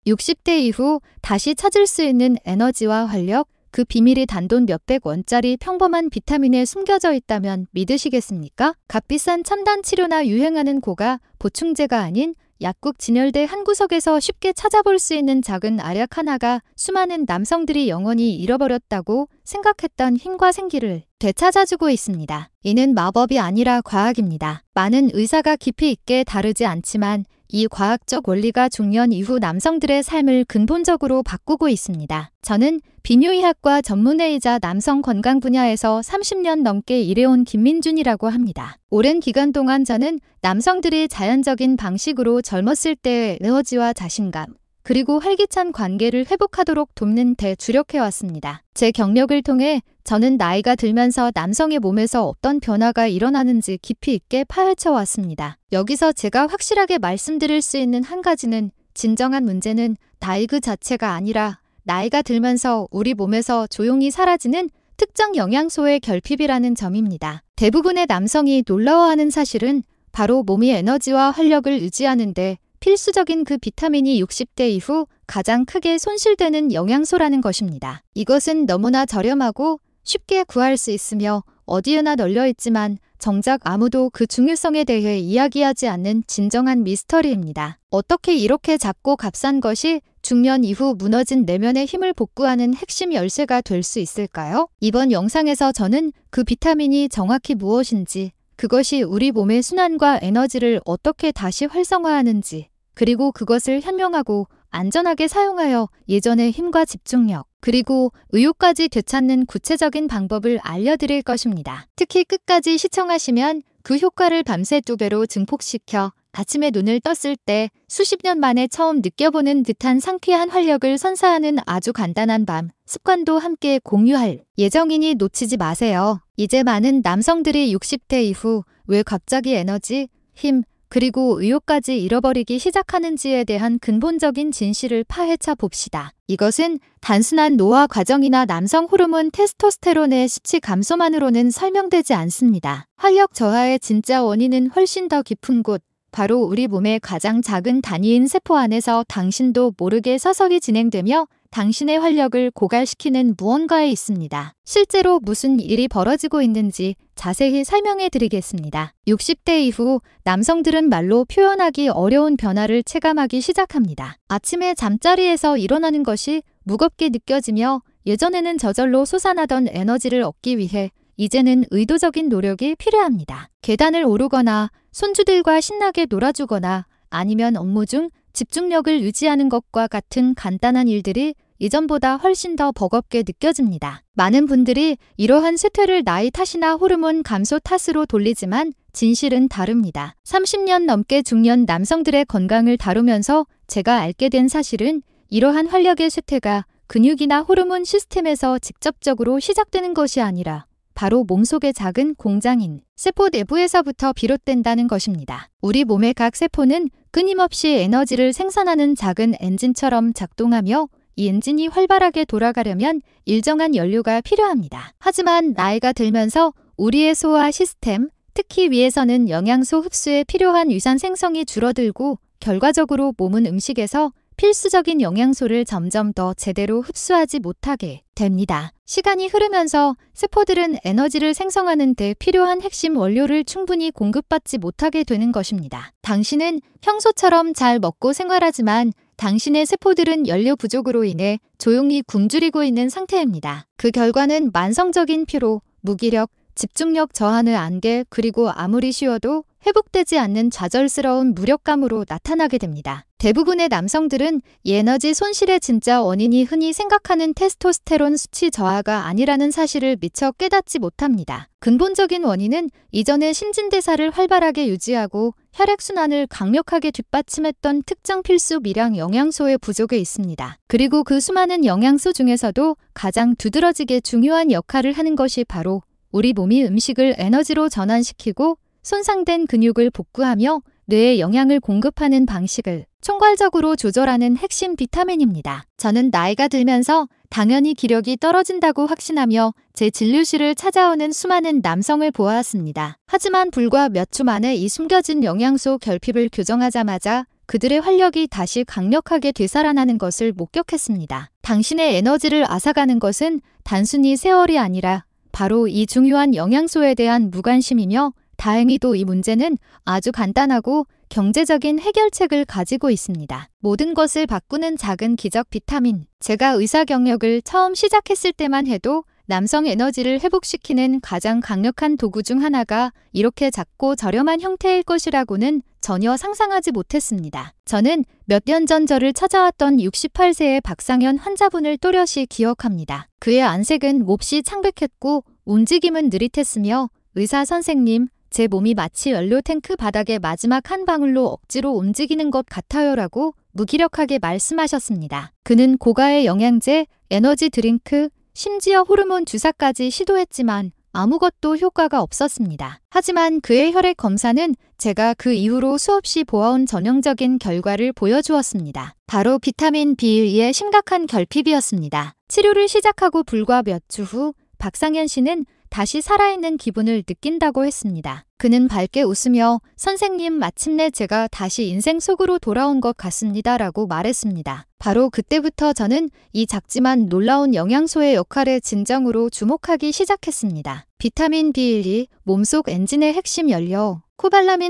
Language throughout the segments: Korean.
60대 이후 다시 찾을 수 있는 에너지와 활력, 그 비밀이 단돈 몇백 원짜리 평범한 비타민에 숨겨져 있다면 믿으시겠습니까? 값비싼 첨단 치료나 유행하는 고가, 보충제가 아닌 약국 진열대 한 구석에서 쉽게 찾아볼 수 있는 작은 알약 하나가 수많은 남성들이 영원히 잃어버렸다고 생각했던 힘과 생기를 되찾아주고 있습니다. 이는 마법이 아니라 과학입니다. 많은 의사가 깊이 있게 다루지 않지만 이 과학적 원리가 중년 이후 남성들의 삶을 근본적으로 바꾸고 있습니다. 저는 비뇨의학과 전문의이자 남성 건강 분야에서 30년 넘게 일해온 김민준이라고 합니다. 오랜 기간 동안 저는 남성들이 자연적인 방식으로 젊었을 때의 에너지와 자신감, 그리고 활기찬 관계를 회복하도록 돕는 데 주력해왔습니다. 제 경력을 통해 저는 나이가 들면서 남성의 몸에서 어떤 변화가 일어나는지 깊이 있게 파헤쳐왔습니다. 여기서 제가 확실하게 말씀드릴 수 있는 한 가지는 진정한 문제는 나이 그 자체가 아니라 나이가 들면서 우리 몸에서 조용히 사라지는 특정 영양소의 결핍이라는 점입니다. 대부분의 남성이 놀라워하는 사실은 바로 몸이 에너지와 활력을 유지하는데 필수적인 그 비타민이 60대 이후 가장 크게 손실되는 영양소라는 것입니다. 이것은 너무나 저렴하고 쉽게 구할 수 있으며 어디에나 널려 있지만 정작 아무도 그 중요성에 대해 이야기하지 않는 진정한 미스터리입니다. 어떻게 이렇게 작고 값싼 것이 중년 이후 무너진 내면의 힘을 복구하는 핵심 열쇠가 될 수 있을까요? 이번 영상에서 저는 그 비타민이 정확히 무엇인지, 그것이 우리 몸의 순환과 에너지를 어떻게 다시 활성화하는지, 그리고 그것을 현명하고 안전하게 사용하여 예전의 힘과 집중력, 그리고 의욕까지 되찾는 구체적인 방법을 알려드릴 것입니다. 특히 끝까지 시청하시면 그 효과를 밤새 2배로 증폭시켜 아침에 눈을 떴을 때 수십 년 만에 처음 느껴보는 듯한 상쾌한 활력을 선사하는 아주 간단한 밤 습관도 함께 공유할 예정이니 놓치지 마세요. 이제 많은 남성들이 60대 이후 왜 갑자기 에너지, 힘, 그리고 의욕까지 잃어버리기 시작하는지에 대한 근본적인 진실을 파헤쳐 봅시다. 이것은 단순한 노화 과정이나 남성 호르몬 테스토스테론의 수치 감소만으로는 설명되지 않습니다. 활력 저하의 진짜 원인은 훨씬 더 깊은 곳, 바로 우리 몸의 가장 작은 단위인 세포 안에서 당신도 모르게 서서히 진행되며 당신의 활력을 고갈시키는 무언가에 있습니다. 실제로 무슨 일이 벌어지고 있는지 자세히 설명해 드리겠습니다. 60대 이후 남성들은 말로 표현하기 어려운 변화를 체감하기 시작합니다. 아침에 잠자리에서 일어나는 것이 무겁게 느껴지며 예전에는 저절로 솟아나던 에너지를 얻기 위해 이제는 의도적인 노력이 필요합니다. 계단을 오르거나 손주들과 신나게 놀아주거나 아니면 업무 중 집중력을 유지하는 것과 같은 간단한 일들이 이전보다 훨씬 더 버겁게 느껴집니다. 많은 분들이 이러한 쇠퇴를 나이 탓이나 호르몬 감소 탓으로 돌리지만 진실은 다릅니다. 30년 넘게 중년 남성들의 건강을 다루면서 제가 알게 된 사실은 이러한 활력의 쇠퇴가 근육이나 호르몬 시스템에서 직접적으로 시작되는 것이 아니라 바로 몸속의 작은 공장인 세포 내부에서부터 비롯된다는 것입니다. 우리 몸의 각 세포는 끊임없이 에너지를 생산하는 작은 엔진처럼 작동하며 이 엔진이 활발하게 돌아가려면 일정한 연료가 필요합니다. 하지만 나이가 들면서 우리의 소화 시스템, 특히 위에서는 영양소 흡수에 필요한 위산 생성이 줄어들고 결과적으로 몸은 음식에서 필수적인 영양소를 점점 더 제대로 흡수하지 못하게 됩니다. 시간이 흐르면서 세포들은 에너지를 생성하는 데 필요한 핵심 원료를 충분히 공급받지 못하게 되는 것입니다. 당신은 평소처럼 잘 먹고 생활하지만 당신의 세포들은 연료 부족으로 인해 조용히 굶주리고 있는 상태입니다. 그 결과는 만성적인 피로, 무기력, 집중력 저하의 안개, 그리고 아무리 쉬어도 회복되지 않는 좌절스러운 무력감으로 나타나게 됩니다. 대부분의 남성들은 이 에너지 손실의 진짜 원인이 흔히 생각하는 테스토스테론 수치 저하가 아니라는 사실을 미처 깨닫지 못합니다. 근본적인 원인은 이전의 신진대사를 활발하게 유지하고 혈액순환을 강력하게 뒷받침했던 특정 필수 미량 영양소의 부족에 있습니다. 그리고 그 수많은 영양소 중에서도 가장 두드러지게 중요한 역할을 하는 것이 바로 우리 몸이 음식을 에너지로 전환시키고 손상된 근육을 복구하며 뇌에 영양을 공급하는 방식을 총괄적으로 조절하는 핵심 비타민입니다. 저는 나이가 들면서 당연히 기력이 떨어진다고 확신하며 제 진료실을 찾아오는 수많은 남성을 보아왔습니다. 하지만 불과 몇 주 만에 이 숨겨진 영양소 결핍을 교정하자마자 그들의 활력이 다시 강력하게 되살아나는 것을 목격했습니다. 당신의 에너지를 앗아가는 것은 단순히 세월이 아니라 바로 이 중요한 영양소에 대한 무관심이며, 다행히도 이 문제는 아주 간단하고 경제적인 해결책을 가지고 있습니다. 모든 것을 바꾸는 작은 기적 비타민. 제가 의사 경력을 처음 시작했을 때만 해도 남성 에너지를 회복시키는 가장 강력한 도구 중 하나가 이렇게 작고 저렴한 형태일 것이라고는 전혀 상상하지 못했습니다. 저는 몇 년 전 저를 찾아왔던 68세의 박상현 환자분을 또렷이 기억합니다. 그의 안색은 몹시 창백했고 움직임은 느릿했으며, 의사 선생님, 제 몸이 마치 연료 탱크 바닥의 마지막 한 방울로 억지로 움직이는 것 같아요라고 무기력하게 말씀하셨습니다. 그는 고가의 영양제, 에너지 드링크, 심지어 호르몬 주사까지 시도했지만 아무것도 효과가 없었습니다. 하지만 그의 혈액 검사는 제가 그 이후로 수없이 보아온 전형적인 결과를 보여주었습니다. 바로 비타민 B1의 심각한 결핍이었습니다. 치료를 시작하고 불과 몇 주 후 박상현 씨는 다시 살아있는 기분을 느낀다고 했습니다. 그는 밝게 웃으며 "선생님, 마침내 제가 다시 인생 속으로 돌아온 것 같습니다 라고 말했습니다. 바로 그때부터 저는 이 작지만 놀라운 영양소의 역할에 진정으로 주목하기 시작했습니다. 비타민 B1이 몸속 엔진의 핵심 연료,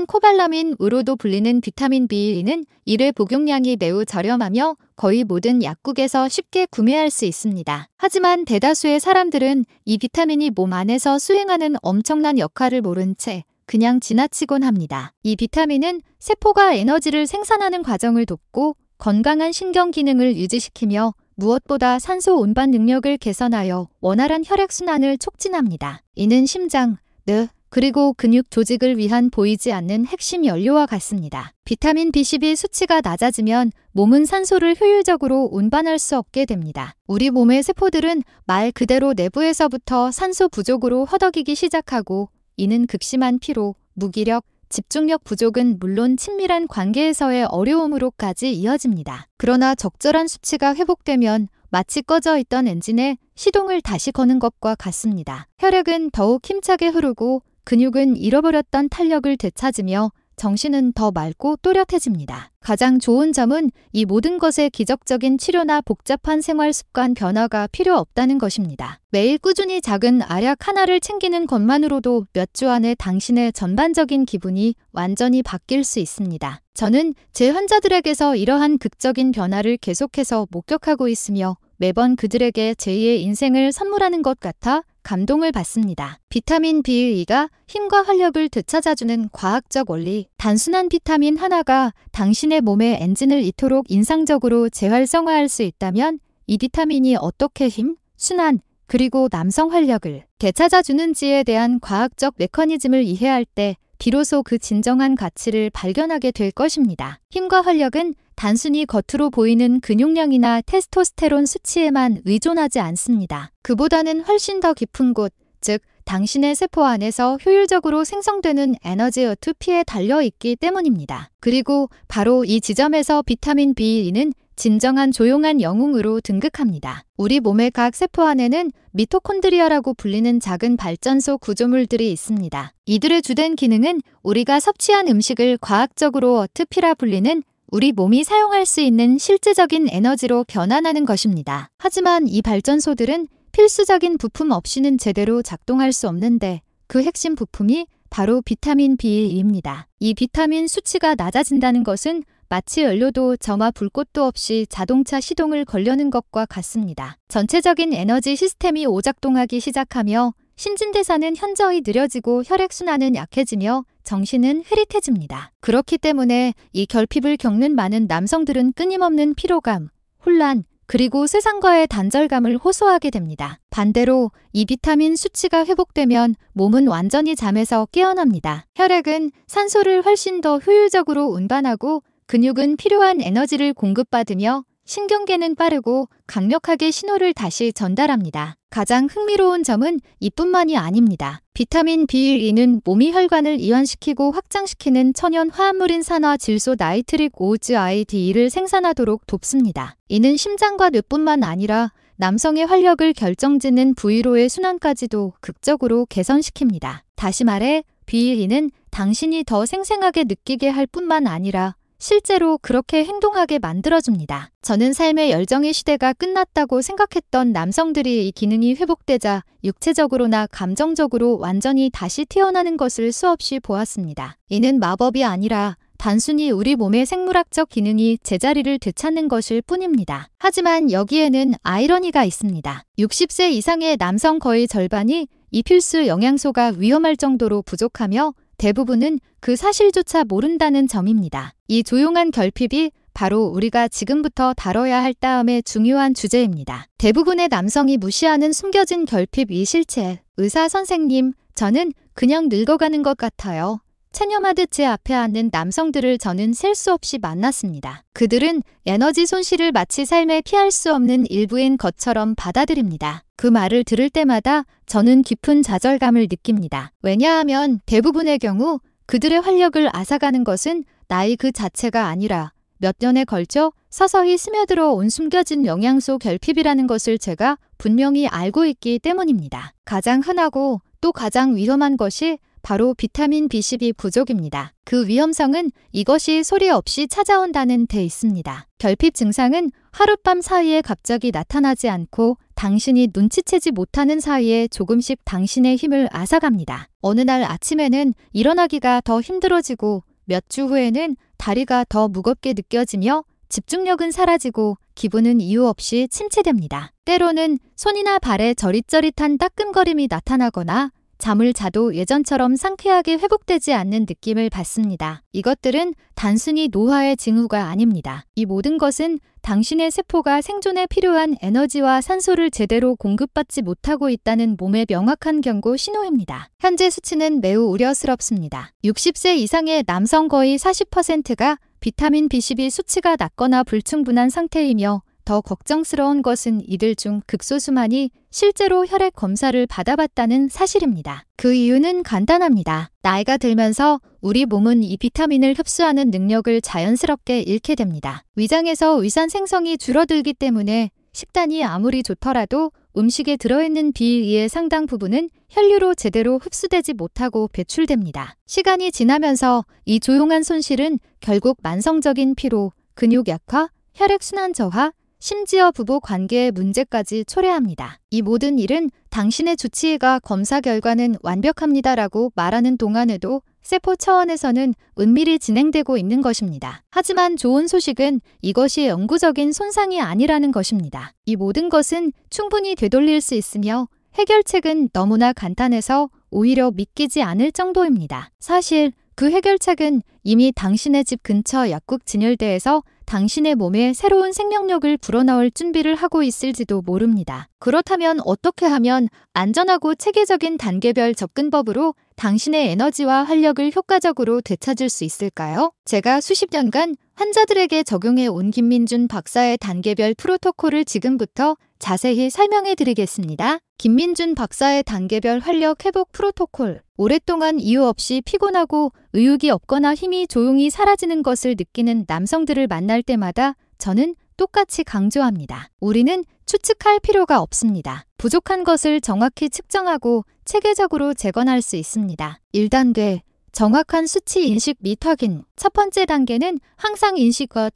코발라민으로도 불리는 비타민 B1은 1회 복용량이 매우 저렴하며 거의 모든 약국에서 쉽게 구매할 수 있습니다. 하지만 대다수의 사람들은 이 비타민이 몸 안에서 수행하는 엄청난 역할을 모른 채 그냥 지나치곤 합니다. 이 비타민은 세포가 에너지를 생산하는 과정을 돕고 건강한 신경 기능을 유지시키며 무엇보다 산소 운반 능력을 개선하여 원활한 혈액순환을 촉진합니다. 이는 심장, 뇌, 그리고 근육 조직을 위한 보이지 않는 핵심 연료와 같습니다. 비타민 B12 수치가 낮아지면 몸은 산소를 효율적으로 운반할 수 없게 됩니다. 우리 몸의 세포들은 말 그대로 내부에서부터 산소 부족으로 허덕이기 시작하고, 이는 극심한 피로, 무기력, 집중력 부족은 물론 친밀한 관계에서의 어려움으로까지 이어집니다. 그러나 적절한 수치가 회복되면 마치 꺼져 있던 엔진에 시동을 다시 거는 것과 같습니다. 혈액은 더욱 힘차게 흐르고 근육은 잃어버렸던 탄력을 되찾으며 정신은 더 맑고 또렷해집니다. 가장 좋은 점은 이 모든 것에 기적적인 치료나 복잡한 생활 습관 변화가 필요 없다는 것입니다. 매일 꾸준히 작은 알약 하나를 챙기는 것만으로도 몇 주 안에 당신의 전반적인 기분이 완전히 바뀔 수 있습니다. 저는 제 환자들에게서 이러한 극적인 변화를 계속해서 목격하고 있으며 매번 그들에게 제2의 인생을 선물하는 것 같아 감동을 받습니다. 비타민 B1가 힘과 활력을 되찾아주는 과학적 원리. 단순한 비타민 하나가 당신의 몸의 엔진을 이토록 인상적으로 재활성화할 수 있다면 이 비타민이 어떻게 힘, 순환, 그리고 남성 활력을 되찾아주는지에 대한 과학적 메커니즘을 이해할 때 비로소 그 진정한 가치를 발견하게 될 것입니다. 힘과 활력은 단순히 겉으로 보이는 근육량이나 테스토스테론 수치에만 의존하지 않습니다. 그보다는 훨씬 더 깊은 곳, 즉 당신의 세포 안에서 효율적으로 생성되는 에너지의 투피에 달려있기 때문입니다. 그리고 바로 이 지점에서 비타민 B1은 진정한 조용한 영웅으로 등극합니다. 우리 몸의 각 세포 안에는 미토콘드리아라고 불리는 작은 발전소 구조물들이 있습니다. 이들의 주된 기능은 우리가 섭취한 음식을 과학적으로 어트피라 불리는 우리 몸이 사용할 수 있는 실질적인 에너지로 변환하는 것입니다. 하지만 이 발전소들은 필수적인 부품 없이는 제대로 작동할 수 없는데, 그 핵심 부품이 바로 비타민 B1입니다. 이 비타민 수치가 낮아진다는 것은 마치 연료도 점화 불 곳도 없이 자동차 시동을 걸려는 것과 같습니다. 전체적인 에너지 시스템이 오작동하기 시작하며 신진대사는 현저히 느려지고 혈액순환은 약해지며 정신은 흐릿해집니다. 그렇기 때문에 이 결핍을 겪는 많은 남성들은 끊임없는 피로감, 혼란, 그리고 세상과의 단절감을 호소하게 됩니다. 반대로 이 비타민 수치가 회복되면 몸은 완전히 잠에서 깨어납니다. 혈액은 산소를 훨씬 더 효율적으로 운반하고 근육은 필요한 에너지를 공급받으며 신경계는 빠르고 강력하게 신호를 다시 전달합니다. 가장 흥미로운 점은 이뿐만이 아닙니다. 비타민 B1은 몸이 혈관을 이완시키고 확장시키는 천연 화합물인 산화질소 나이트릭 오즈 IDE를 생산하도록 돕습니다. 이는 심장과 뇌뿐만 아니라 남성의 활력을 결정짓는 부위로의 순환까지도 극적으로 개선시킵니다. 다시 말해 B1은 당신이 더 생생하게 느끼게 할 뿐만 아니라 실제로 그렇게 행동하게 만들어줍니다. 저는 삶의 열정의 시대가 끝났다고 생각했던 남성들이 이 기능이 회복되자 육체적으로나 감정적으로 완전히 다시 태어나는 것을 수없이 보았습니다. 이는 마법이 아니라 단순히 우리 몸의 생물학적 기능이 제자리를 되찾는 것일 뿐입니다. 하지만 여기에는 아이러니가 있습니다. 60세 이상의 남성 거의 절반이 이 필수 영양소가 위험할 정도로 부족하며 대부분은 그 사실조차 모른다는 점입니다. 이 조용한 결핍이 바로 우리가 지금부터 다뤄야 할 다음의 중요한 주제입니다. 대부분의 남성이 무시하는 숨겨진 결핍 이 실체. 의사 선생님, 저는 그냥 늙어가는 것 같아요. 체념하듯 제 앞에 앉는 남성들을 저는 셀 수 없이 만났습니다. 그들은 에너지 손실을 마치 삶에 피할 수 없는 일부인 것처럼 받아들입니다. 그 말을 들을 때마다 저는 깊은 좌절감을 느낍니다. 왜냐하면 대부분의 경우 그들의 활력을 앗아가는 것은 나이 그 자체가 아니라 몇 년에 걸쳐 서서히 스며들어 온 숨겨진 영양소 결핍이라는 것을 제가 분명히 알고 있기 때문입니다. 가장 흔하고 또 가장 위험한 것이 바로 비타민 B12 부족입니다. 그 위험성은 이것이 소리 없이 찾아온다는 데 있습니다. 결핍 증상은 하룻밤 사이에 갑자기 나타나지 않고 당신이 눈치채지 못하는 사이에 조금씩 당신의 힘을 앗아갑니다. 어느 날 아침에는 일어나기가 더 힘들어지고 몇 주 후에는 다리가 더 무겁게 느껴지며 집중력은 사라지고 기분은 이유 없이 침체됩니다. 때로는 손이나 발에 저릿저릿한 따끔거림이 나타나거나 잠을 자도 예전처럼 상쾌하게 회복되지 않는 느낌을 받습니다. 이것들은 단순히 노화의 징후가 아닙니다. 이 모든 것은 당신의 세포가 생존에 필요한 에너지와 산소를 제대로 공급받지 못하고 있다는 몸의 명확한 경고 신호입니다. 현재 수치는 매우 우려스럽습니다. 60세 이상의 남성 거의 40%가 비타민 B12 수치가 낮거나 불충분한 상태이며 더 걱정스러운 것은 이들 중 극소수만이 실제로 혈액 검사를 받아봤다는 사실입니다. 그 이유는 간단합니다. 나이가 들면서 우리 몸은 이 비타민을 흡수하는 능력을 자연스럽게 잃게 됩니다. 위장에서 위산 생성이 줄어들기 때문에 식단이 아무리 좋더라도 음식에 들어있는 비의 상당 부분은 혈류로 제대로 흡수되지 못하고 배출됩니다. 시간이 지나면서 이 조용한 손실은 결국 만성적인 피로, 근육 약화, 혈액순환 저하, 심지어 부부 관계의 문제까지 초래합니다. 이 모든 일은 당신의 주치의가 검사 결과는 완벽합니다라고 말하는 동안에도 세포 차원에서는 은밀히 진행되고 있는 것입니다. 하지만 좋은 소식은 이것이 영구적인 손상이 아니라는 것입니다. 이 모든 것은 충분히 되돌릴 수 있으며 해결책은 너무나 간단해서 오히려 믿기지 않을 정도입니다. 사실 그 해결책은 이미 당신의 집 근처 약국 진열대에서 당신의 몸에 새로운 생명력을 불어넣을 준비를 하고 있을지도 모릅니다. 그렇다면 어떻게 하면 안전하고 체계적인 단계별 접근법으로 당신의 에너지와 활력을 효과적으로 되찾을 수 있을까요? 제가 수십 년간 환자들에게 적용해 온 김민준 박사의 단계별 프로토콜을 지금부터 자세히 설명해 드리겠습니다. 김민준 박사의 단계별 활력 회복 프로토콜. 오랫동안 이유 없이 피곤하고 의욕이 없거나 힘이 조용히 사라지는 것을 느끼는 남성들을 만날 때마다 저는 똑같이 강조합니다. 우리는 추측할 필요가 없습니다. 부족한 것을 정확히 측정하고 체계적으로 재건할 수 있습니다. 1단계. 정확한 수치 인식 및 확인. 첫 번째 단계는 항상 인식과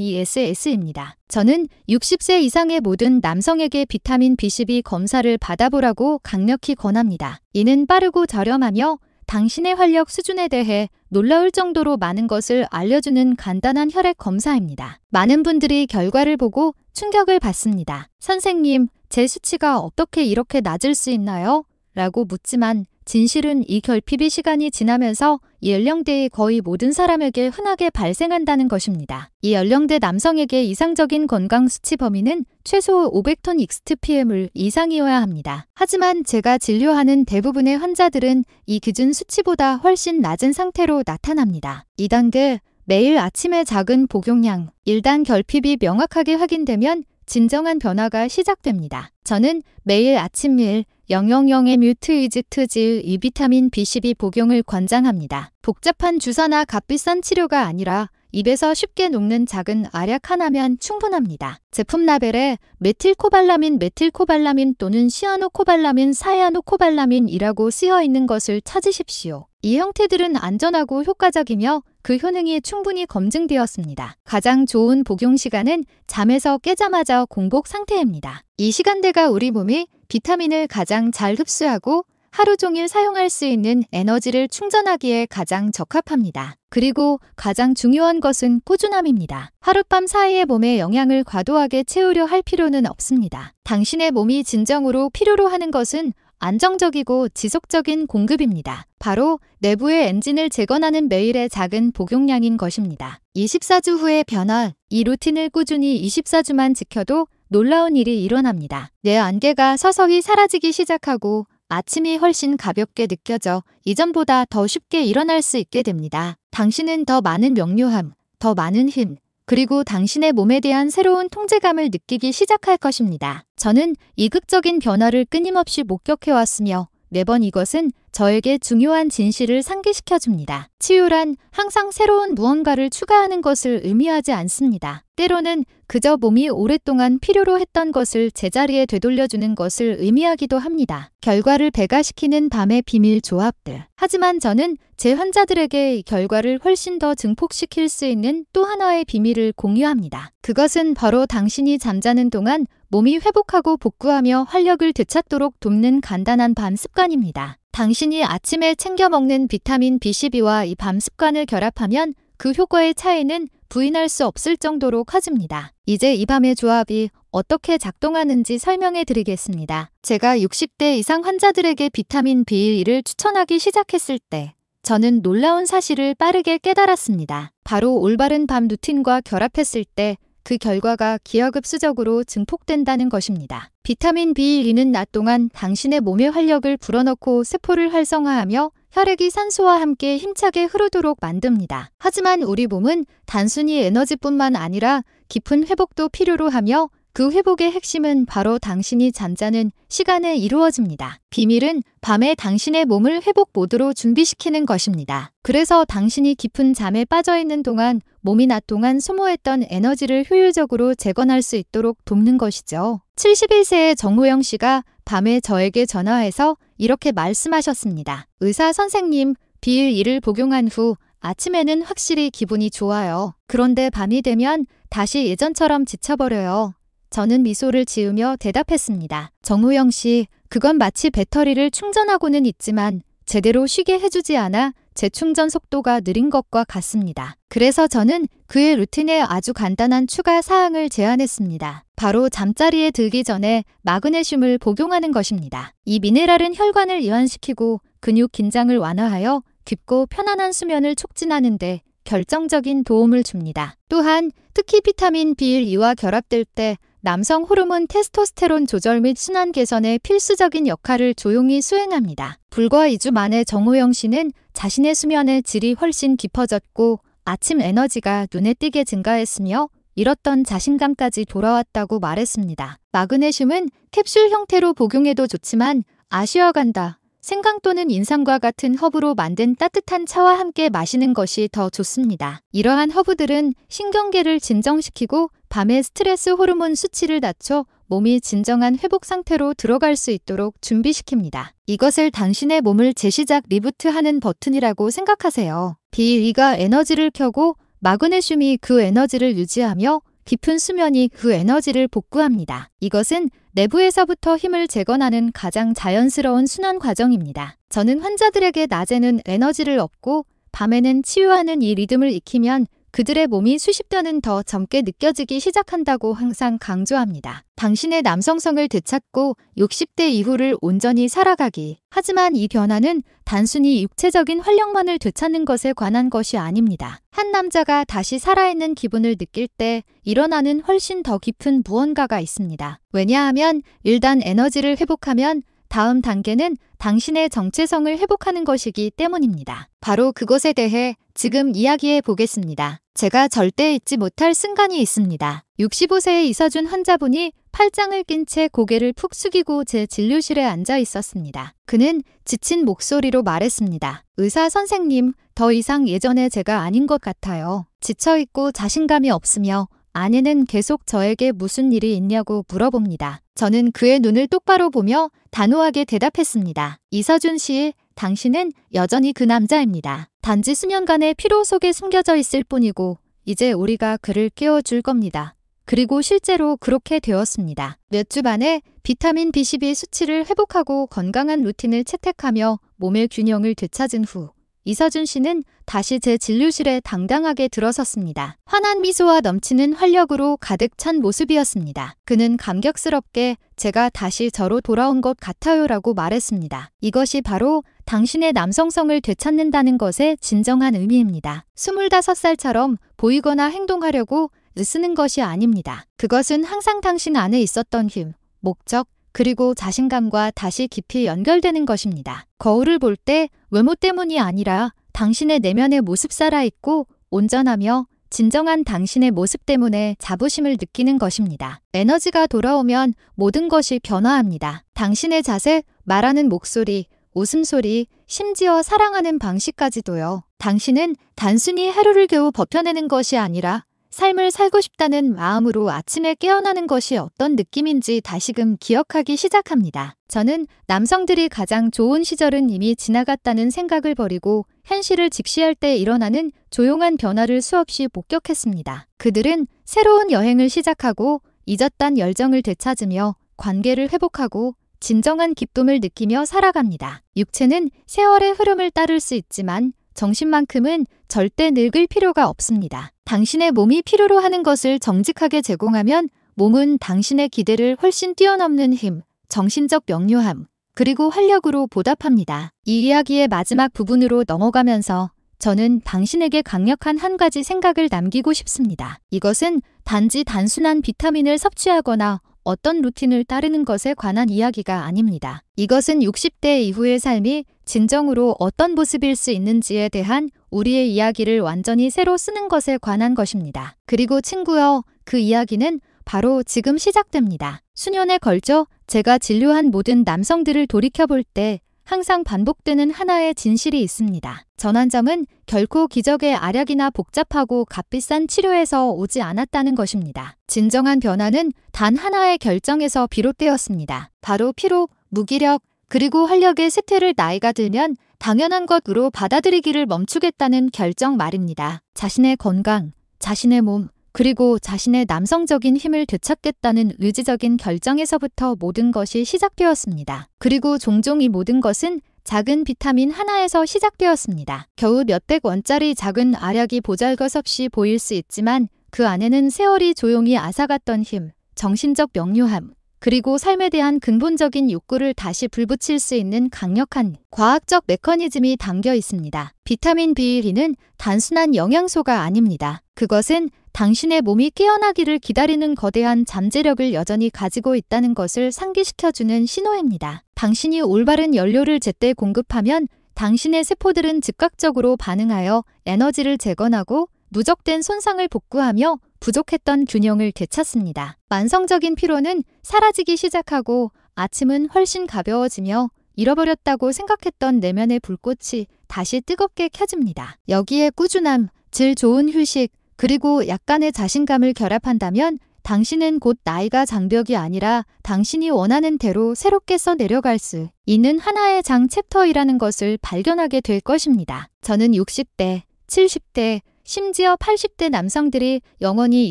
WLENESS입니다. 저는 60세 이상의 모든 남성에게 비타민 B12 검사를 받아보라고 강력히 권합니다. 이는 빠르고 저렴하며 당신의 활력 수준에 대해 놀라울 정도로 많은 것을 알려주는 간단한 혈액 검사입니다. 많은 분들이 결과를 보고 충격을 받습니다. 선생님, 제 수치가 어떻게 이렇게 낮을 수 있나요? 라고 묻지만 진실은 이 결핍이 시간이 지나면서 이 연령대의 거의 모든 사람에게 흔하게 발생한다는 것입니다. 이 연령대 남성에게 이상적인 건강 수치 범위는 최소 500톤 XTPM을 이상이어야 합니다. 하지만 제가 진료하는 대부분의 환자들은 이 기준 수치보다 훨씬 낮은 상태로 나타납니다. 2단계, 매일 아침의 작은 복용량. 1단 결핍이 명확하게 확인되면 진정한 변화가 시작됩니다. 저는 매일 아침 밀 000의 뮤트이즈트질 이 비타민 B12 복용을 권장합니다. 복잡한 주사나 값비싼 치료가 아니라 입에서 쉽게 녹는 작은 알약 하나면 충분합니다. 제품 라벨에 메틸코발라민 또는 시아노코발라민, 사야노코발라민이라고 쓰여 있는 것을 찾으십시오. 이 형태들은 안전하고 효과적이며 그 효능이 충분히 검증되었습니다. 가장 좋은 복용 시간은 잠에서 깨자마자 공복 상태입니다. 이 시간대가 우리 몸이 비타민을 가장 잘 흡수하고 하루 종일 사용할 수 있는 에너지를 충전하기에 가장 적합합니다. 그리고 가장 중요한 것은 꾸준함입니다. 하룻밤 사이에 몸에 영양을 과도하게 채우려 할 필요는 없습니다. 당신의 몸이 진정으로 필요로 하는 것은 안정적이고 지속적인 공급입니다. 바로 내부의 엔진을 재건하는 매일의 작은 복용량인 것입니다. 24주 후의 변화, 이 루틴을 꾸준히 24주만 지켜도 놀라운 일이 일어납니다. 내 안개가 서서히 사라지기 시작하고 아침이 훨씬 가볍게 느껴져 이전보다 더 쉽게 일어날 수 있게 됩니다. 당신은 더 많은 명료함, 더 많은 힘, 그리고 당신의 몸에 대한 새로운 통제감을 느끼기 시작할 것입니다. 저는 이극적인 변화를 끊임없이 목격해왔으며 매번 이것은 저에게 중요한 진실을 상기시켜줍니다. 치유란 항상 새로운 무언가를 추가하는 것을 의미하지 않습니다. 때로는 그저 몸이 오랫동안 필요로 했던 것을 제자리에 되돌려주는 것을 의미하기도 합니다. 결과를 배가시키는 밤의 비밀 조합들. 하지만 저는 제 환자들에게 이 결과를 훨씬 더 증폭시킬 수 있는 또 하나의 비밀을 공유합니다. 그것은 바로 당신이 잠자는 동안 몸이 회복하고 복구하며 활력을 되찾도록 돕는 간단한 밤 습관입니다. 당신이 아침에 챙겨 먹는 비타민 B12와 이 밤 습관을 결합하면 그 효과의 차이는 부인할 수 없을 정도로 커집니다. 이제 이 밤의 조합이 어떻게 작동하는지 설명해 드리겠습니다. 제가 60대 이상 환자들에게 비타민 B1을 추천하기 시작했을 때 저는 놀라운 사실을 빠르게 깨달았습니다. 바로 올바른 밤 루틴과 결합했을 때 그 결과가 기하급수적으로 증폭된다는 것입니다. 비타민 B1은 낮 동안 당신의 몸의 활력을 불어넣고 세포를 활성화하며 혈액이 산소와 함께 힘차게 흐르도록 만듭니다. 하지만 우리 몸은 단순히 에너지뿐만 아니라 깊은 회복도 필요로 하며 그 회복의 핵심은 바로 당신이 잠자는 시간에 이루어집니다. 비밀은 밤에 당신의 몸을 회복 모드로 준비시키는 것입니다. 그래서 당신이 깊은 잠에 빠져있는 동안 몸이 낮 동안 소모했던 에너지를 효율적으로 재건할 수 있도록 돕는 것이죠. 71세의 정호영 씨가 밤에 저에게 전화해서 이렇게 말씀하셨습니다. 의사 선생님, B1을 복용한 후 아침에는 확실히 기분이 좋아요. 그런데 밤이 되면 다시 예전처럼 지쳐버려요. 저는 미소를 지으며 대답했습니다. 정호영 씨, 그건 마치 배터리를 충전하고는 있지만 제대로 쉬게 해주지 않아 재충전 속도가 느린 것과 같습니다. 그래서 저는 그의 루틴에 아주 간단한 추가 사항을 제안했습니다. 바로 잠자리에 들기 전에 마그네슘을 복용하는 것입니다. 이 미네랄은 혈관을 이완시키고 근육 긴장을 완화하여 깊고 편안한 수면을 촉진하는 데 결정적인 도움을 줍니다. 또한 특히 비타민 B1와 결합될 때 남성 호르몬 테스토스테론 조절 및 순환 개선에 필수적인 역할을 조용히 수행합니다. 불과 2주 만에 정호영 씨는 자신의 수면의 질이 훨씬 깊어졌고 아침 에너지가 눈에 띄게 증가했으며 잃었던 자신감까지 돌아왔다고 말했습니다. 마그네슘은 캡슐 형태로 복용해도 좋지만 아쉬어간다. 생강 또는 인삼과 같은 허브로 만든 따뜻한 차와 함께 마시는 것이 더 좋습니다. 이러한 허브들은 신경계를 진정시키고 밤의 스트레스 호르몬 수치를 낮춰 몸이 진정한 회복 상태로 들어갈 수 있도록 준비시킵니다. 이것을 당신의 몸을 재시작 리부트하는 버튼이라고 생각하세요. B2가 에너지를 켜고 마그네슘이 그 에너지를 유지하며 깊은 수면이 그 에너지를 복구합니다. 이것은 내부에서부터 힘을 재건하는 가장 자연스러운 순환 과정입니다. 저는 환자들에게 낮에는 에너지를 얻고 밤에는 치유하는 이 리듬을 익히면 그들의 몸이 수십 년은 더 젊게 느껴지기 시작한다고 항상 강조합니다. 당신의 남성성을 되찾고 60대 이후를 온전히 살아가기. 하지만 이 변화는 단순히 육체적인 활력만을 되찾는 것에 관한 것이 아닙니다. 한 남자가 다시 살아있는 기분을 느낄 때 일어나는 훨씬 더 깊은 무언가가 있습니다. 왜냐하면 일단 에너지를 회복하면 다음 단계는 당신의 정체성을 회복하는 것이기 때문입니다. 바로 그것에 대해 지금 이야기해 보겠습니다. 제가 절대 잊지 못할 순간이 있습니다. 65세의 이서준 환자분이 팔짱을 낀 채 고개를 푹 숙이고 제 진료실에 앉아 있었습니다. 그는 지친 목소리로 말했습니다. 의사 선생님, 더 이상 예전의 제가 아닌 것 같아요. 지쳐있고 자신감이 없으며 아내는 계속 저에게 무슨 일이 있냐고 물어봅니다. 저는 그의 눈을 똑바로 보며 단호하게 대답했습니다. 이서준 씨, 당신은 여전히 그 남자입니다. 단지 수년간의 피로 속에 숨겨져 있을 뿐이고 이제 우리가 그를 깨워줄 겁니다. 그리고 실제로 그렇게 되었습니다. 몇 주 만에 비타민 B12 수치를 회복하고 건강한 루틴을 채택하며 몸의 균형을 되찾은 후 이서준 씨는 다시 제 진료실에 당당하게 들어섰습니다. 환한 미소와 넘치는 활력으로 가득 찬 모습이었습니다. 그는 감격스럽게 제가 다시 저로 돌아온 것 같아요라고 말했습니다. 이것이 바로 당신의 남성성을 되찾는다는 것의 진정한 의미입니다. 25살처럼 보이거나 행동하려고 애쓰는 것이 아닙니다. 그것은 항상 당신 안에 있었던 힘, 목적, 그리고 자신감과 다시 깊이 연결되는 것입니다. 거울을 볼 때 외모 때문이 아니라 당신의 내면의 모습 살아있고 온전하며 진정한 당신의 모습 때문에 자부심을 느끼는 것입니다. 에너지가 돌아오면 모든 것이 변화합니다. 당신의 자세, 말하는 목소리, 웃음소리, 심지어 사랑하는 방식까지도요. 당신은 단순히 하루를 겨우 버텨내는 것이 아니라 삶을 살고 싶다는 마음으로 아침에 깨어나는 것이 어떤 느낌인지 다시금 기억하기 시작합니다. 저는 남성들이 가장 좋은 시절은 이미 지나갔다는 생각을 버리고 현실을 직시할 때 일어나는 조용한 변화를 수없이 목격했습니다. 그들은 새로운 여행을 시작하고 잊었던 열정을 되찾으며 관계를 회복하고 진정한 기쁨을 느끼며 살아갑니다. 육체는 세월의 흐름을 따를 수 있지만 정신만큼은 절대 늙을 필요가 없습니다. 당신의 몸이 필요로 하는 것을 정직하게 제공하면 몸은 당신의 기대를 훨씬 뛰어넘는 힘, 정신적 명료함, 그리고 활력으로 보답합니다. 이 이야기의 마지막 부분으로 넘어가면서 저는 당신에게 강력한 한 가지 생각을 남기고 싶습니다. 이것은 단지 단순한 비타민을 섭취하거나 어떤 루틴을 따르는 것에 관한 이야기가 아닙니다. 이것은 60대 이후의 삶이 진정으로 어떤 모습일 수 있는지에 대한 우리의 이야기를 완전히 새로 쓰는 것에 관한 것입니다. 그리고 친구여, 그 이야기는 바로 지금 시작됩니다. 수년에 걸쳐 제가 진료한 모든 남성들을 돌이켜볼 때 항상 반복되는 하나의 진실이 있습니다. 전환점은 결코 기적의 알약이나 복잡하고 값비싼 치료에서 오지 않았다는 것입니다. 진정한 변화는 단 하나의 결정에서 비롯되었습니다. 바로 피로, 무기력, 그리고 활력의 쇠퇴를 나이가 들면 당연한 것으로 받아들이기를 멈추겠다는 결정 말입니다. 자신의 건강, 자신의 몸, 그리고 자신의 남성적인 힘을 되찾겠다는 의지적인 결정에서부터 모든 것이 시작되었습니다. 그리고 종종 이 모든 것은 작은 비타민 하나에서 시작되었습니다. 겨우 몇백 원짜리 작은 알약이 보잘것없이 보일 수 있지만 그 안에는 세월이 조용히 앗아갔던 힘, 정신적 명료함, 그리고 삶에 대한 근본적인 욕구를 다시 불붙일 수 있는 강력한 과학적 메커니즘이 담겨 있습니다. 비타민 B1은 단순한 영양소가 아닙니다. 그것은 당신의 몸이 깨어나기를 기다리는 거대한 잠재력을 여전히 가지고 있다는 것을 상기시켜주는 신호입니다. 당신이 올바른 연료를 제때 공급하면 당신의 세포들은 즉각적으로 반응하여 에너지를 재건하고 누적된 손상을 복구하며 부족했던 균형을 되찾습니다. 만성적인 피로는 사라지기 시작하고 아침은 훨씬 가벼워지며 잃어버렸다고 생각했던 내면의 불꽃이 다시 뜨겁게 켜집니다. 여기에 꾸준함, 질 좋은 휴식, 그리고 약간의 자신감을 결합한다면 당신은 곧 나이가 장벽이 아니라 당신이 원하는 대로 새롭게 써내려갈 수 있는 하나의 장 챕터이라는 것을 발견하게 될 것입니다. 저는 60대, 70대, 심지어 80대 남성들이 영원히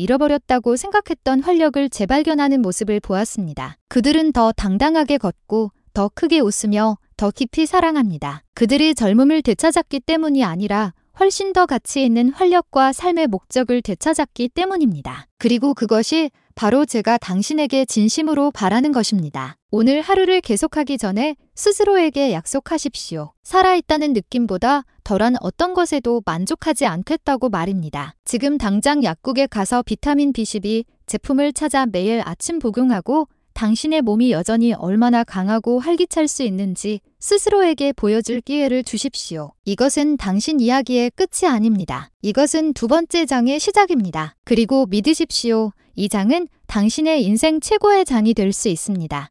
잃어버렸다고 생각했던 활력을 재발견하는 모습을 보았습니다. 그들은 더 당당하게 걷고 더 크게 웃으며 더 깊이 사랑합니다. 그들이 젊음을 되찾았기 때문이 아니라 훨씬 더 가치 있는 활력과 삶의 목적을 되찾았기 때문입니다. 그리고 그것이 바로 제가 당신에게 진심으로 바라는 것입니다. 오늘 하루를 계속하기 전에 스스로에게 약속하십시오. 살아있다는 느낌보다 덜한 어떤 것에도 만족하지 않겠다고 말입니다. 지금 당장 약국에 가서 비타민 B12 제품을 찾아 매일 아침 복용하고 당신의 몸이 여전히 얼마나 강하고 활기찰 수 있는지 스스로에게 보여줄 기회를 주십시오. 이것은 당신 이야기의 끝이 아닙니다. 이것은 두 번째 장의 시작입니다. 그리고 믿으십시오. 이 장은 당신의 인생 최고의 장이 될 수 있습니다.